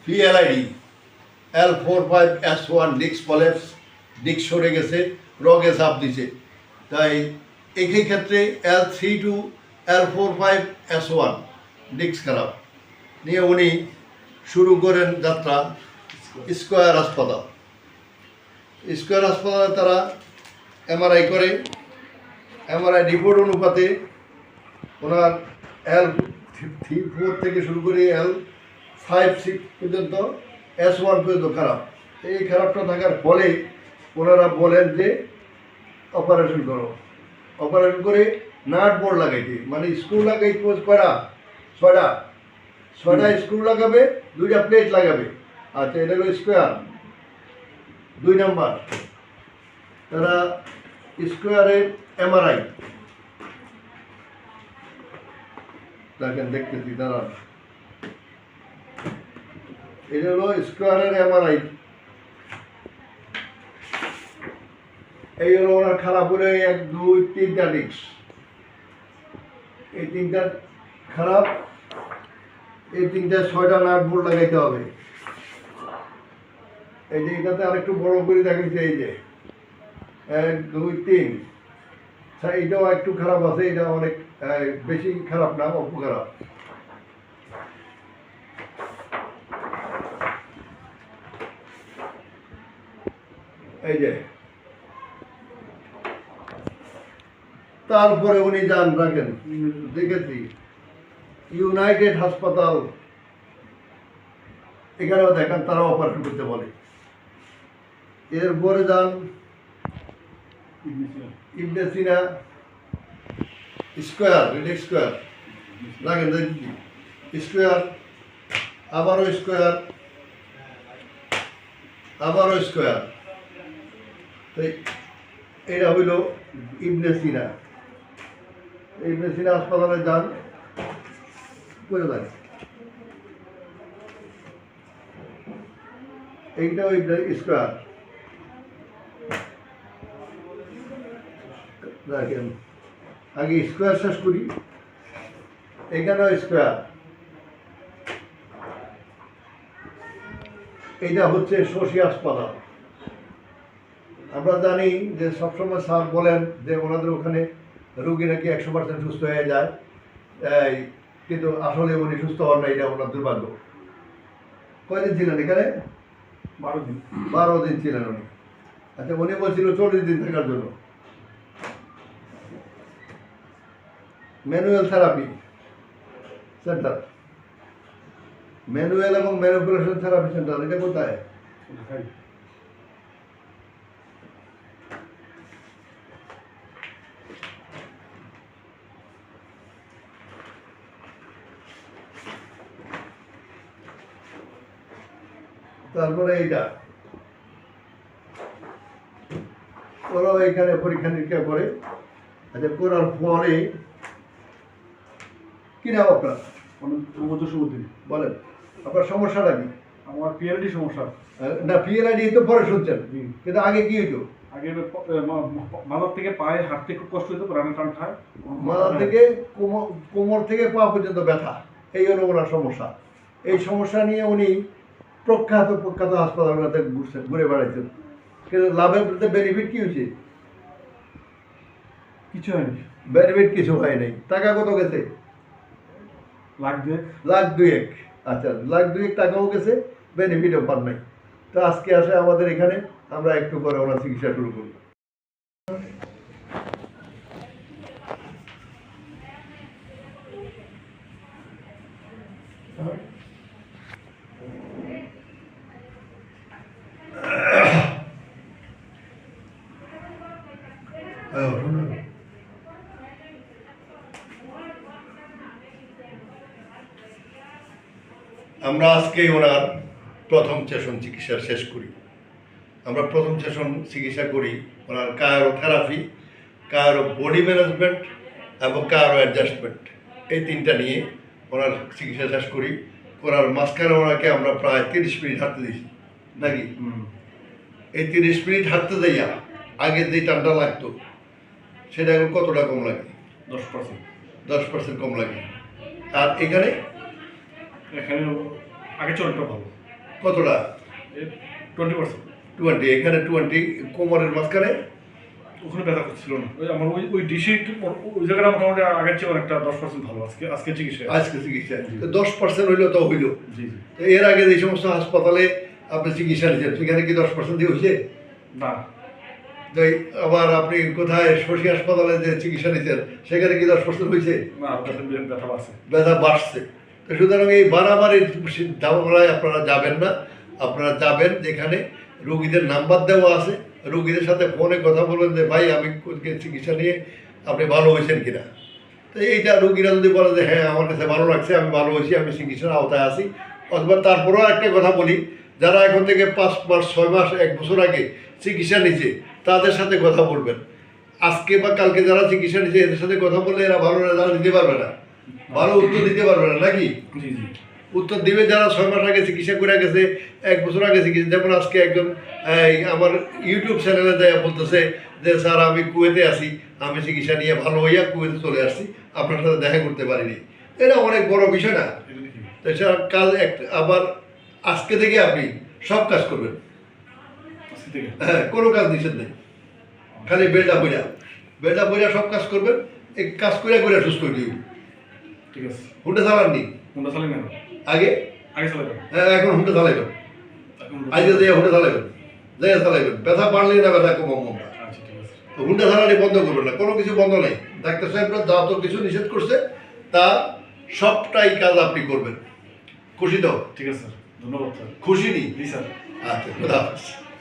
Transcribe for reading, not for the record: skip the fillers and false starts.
PLID L45S1 disk প্রলেপস, disk সরে গেছে, রগে চাপ দিছে। তাই এই ক্ষেত্রে L32 L45S1 ডিস্ক খারাপ নিয়ে উনি শুরু করেন যাত্রা স্কয়ার হাসপাতাল। স্কয়ার হাসপাতালে তারা MRI করে। MRI রিপোর্ট অনুপাতে ওনার L4 থেকে শুরু করে L5-6 পর্যন্ত S1 পর্যন্ত খারাপ। এই খারাপটা থাকার ফলে ওনারা বলেন যে অপারেশন করো। অপারেশন করে নাট বোর্ড লাগাইতে, মানে স্ক্রু লাগাইতে ছয়টা স্ক্রু লাগাবে, 2টা প্লেট লাগাবে। আচ্ছা, এটা হলো স্কোয়ার 2 নাম্বার। তারা স্কোয়ারের MRI দেখেন, দেখতেছি তারা, এটা হলো স্কোয়ারের MRI। এই হলো ওনার খারাপ হলে 1, 2, 3টা ডিস্ক। এই 3টা খারাপ, এই 3টা 6টা নাট বোল্ট লাগাইতে হবে। এই যে এটাতে আরেকটু বড় করে দেখাইছে, এই যে 1, 2, 3। এইটাও একটু খারাপ আছে, এটা অনেক বেশি খারাপ না, অল্প খারাপ। এই যে তারপরে উনি যান, রাখেন, দেখেছি ইউনাইটেড হাসপাতাল, এখানেও দেখেন তারা অপারেশন করতে বলে। এরপরে যান ইবনে সিনা স্কোয়ার, স্কোয়ার রাখেন, দেখি স্কোয়ার, আবারও স্কোয়ার, আবারও স্কোয়ার। তো এটা হইল ইবনে সিনা। ইবনে সিনা হাসপাতালে যান, করে দেন। এইটাও ইবনে স্কোয়ার, দেখেন। আগে স্কোয়ার শেষ করি, এখানেও স্কোয়ার। এইটা হচ্ছে শশী হাসপাতাল। আমরা জানি যে সবসময় স্যার বলেন যে ওনাদের ওখানে রোগী নাকি 100% সুস্থ হয়ে যায়, কিন্তু আসলে উনি সুস্থ হন না, এটা ওনার দুর্ভাগ্য। কয়দিন ছিলেন এখানে? 12 দিন। 12 দিন ছিলেন উনি। আচ্ছা, উনি বলছিল 40 দিন থাকার জন্য। ম্যানুয়াল থেরাপি সেন্টার, ম্যানুয়াল এবং ম্যানুপুলেশন থেরাপি সেন্টার, এটা কোথায়? তারপরে এইটা ওরাও এখানে পরীক্ষা নিরীক্ষা করে। আচ্ছা, করার পরে কি নাম আপনার? বলেন আপনার সমস্যাটা কি? আমার PLID সমস্যা। না, PLID তো পরে শুনছেন, কিন্তু আগে কি হইতো? আগে মাথার থেকে পায়ে হাঁটতে খুব কষ্ট হতো, রান্না টান খায়। মাথা থেকে কোমর থেকে পা পর্যন্ত ব্যথা, এই হলো ওনার সমস্যা। এই সমস্যা নিয়ে উনি প্রখ্যাত হাসপাতালগুলোতে ঘুরে বেড়াইছেন, কিন্তু লাভের বেনিফিট কি হয়েছে? কিছু হয়নি, বেনিফিট কিছু হয় নাই। টাকা কত গেছে? লাখ দুয়েক। আচ্ছা, লাখ দুয়েক টাকাও গেছে, বেনিফিটও পান নাই। তো আজকে আসে আমাদের এখানে, আমরা একটু পরে ওনার চিকিৎসা শুরু করি। আমরা আজকে ওনার প্রথম সেশন চিকিৎসা শেষ করি। আমরা প্রথম সেশন চিকিৎসা করি ওনার কায়োথেরাপি, কারো বডি ম্যানেজমেন্ট এবং কারো অ্যাডজাস্টমেন্ট, এই 3টা নিয়ে ওনার চিকিৎসা শেষ করি। করার মাঝখানে ওনাকে আমরা প্রায় 30 মিনিট হাঁটতে দিই নাকি? এই 30 মিনিট হাঁটতে যাইয়া আগে যে টানটা লাগতো সেটা এখন কতটা কম লাগে? 10% কম লাগে। আর এখানে আগে চলটা ভালো, কতটা? 20%। 20, এখানে 20, কোমরের মাঝখানে ওখানে ব্যথা করছিল না, ওই আমার ওই ডিসি ওই জায়গাটা মোটামুটি আগের চেয়ে অনেকটা 10% ভালো আজকে চিকিৎসা। আজকে চিকিৎসা 10% হইলো তো হইলো। জি জি। তো এর আগে যে সমস্ত হাসপাতালে আপনি চিকিৎসা নিচ্ছেন সেখানে কি 10% দিয়ে হয়েছে? না। তো আবার আপনি কোথায় শশী হাসপাতালে যে চিকিৎসা নিচ্ছেন সেখানে কি 10% হয়েছে? না, আর ব্যথা বাড়ছে। ব্যথা বাড়ছে। তো সুতরাং এই বাড়াবাড়ির ধারণায় আপনারা যাবেন না। আপনারা যাবেন যেখানে রোগীদের নাম্বার দেওয়া আছে, রোগীদের সাথে ফোনে কথা বলবেন যে ভাই আমি চিকিৎসা নিয়ে আপনি ভালো হয়েছেন কিনা। তো এইটা রোগীরা যদি বলে যে হ্যাঁ আমার কাছে ভালো লাগছে, আমি ভালো হয়েছি, আমি চিকিৎসার আওতায় আছি, অথবা তারপরেও একটা কথা বলি, যারা এখন থেকে 5 মাস 6 মাস 1 বছর আগে চিকিৎসা নিচ্ছে তাদের সাথে কথা বলবেন। আজকে বা কালকে যারা চিকিৎসা নিচ্ছে এদের সাথে কথা বললে এরা ভালো রেজাল্ট দিতে পারবে না, ভালো উত্তর দিতে পারবে না, নাকি? জি জি। উত্তর দিবে যারা 6 মাস আগে চিকিৎসা করে গেছে, 1 বছর আগে চিকিৎসা। যেমন আজকে একজন আমার ইউটিউব চ্যানেলে দেয়া বলতেছে যে স্যার আমি কুয়েতে আছি, আমি চিকিৎসা নিয়ে ভালো হইয়া কুয়েতে চলে আসছি, আপনার সাথে দেখা করতে পারিনি। এটা অনেক বড় বিষয় না? তো সেটা কাজ আবার আজকে থেকে আপনি সব কাজ করবেন, হ্যাঁ, কোনো কাজ নিষেধ নেই, খালি বেলটা বইরা সব কাজ করবেন। এই কাজ করে সুস্থ হয়ে দিব। ঠিক আছে। হুন্ডা চালাননি হুন্ডা চালাই না, আগে? আগে চালাবেন। হ্যাঁ, এখন হুন্ডা চালাইবেন, আজকে দিয়ে হুন্ডা চালাইবেন, চালাইবেন। ব্যথা বাড়লে না ব্যথা কমাবো আমরা। আচ্ছা ঠিক আছে। তো হুন্ডা চালানি বন্ধ করবেন না, কোনো কিছু বন্ধ নেই। ডাক্তার সাহেবরা যা তো কিছু নিষেধ করছে তা সবটাই কাজ আপনি করবেন। খুশি তো? ঠিক আছে স্যার, ধন্যবাদ স্যার। খুশি নি? জি স্যার। আচ্ছা, খুদা হাফেজ।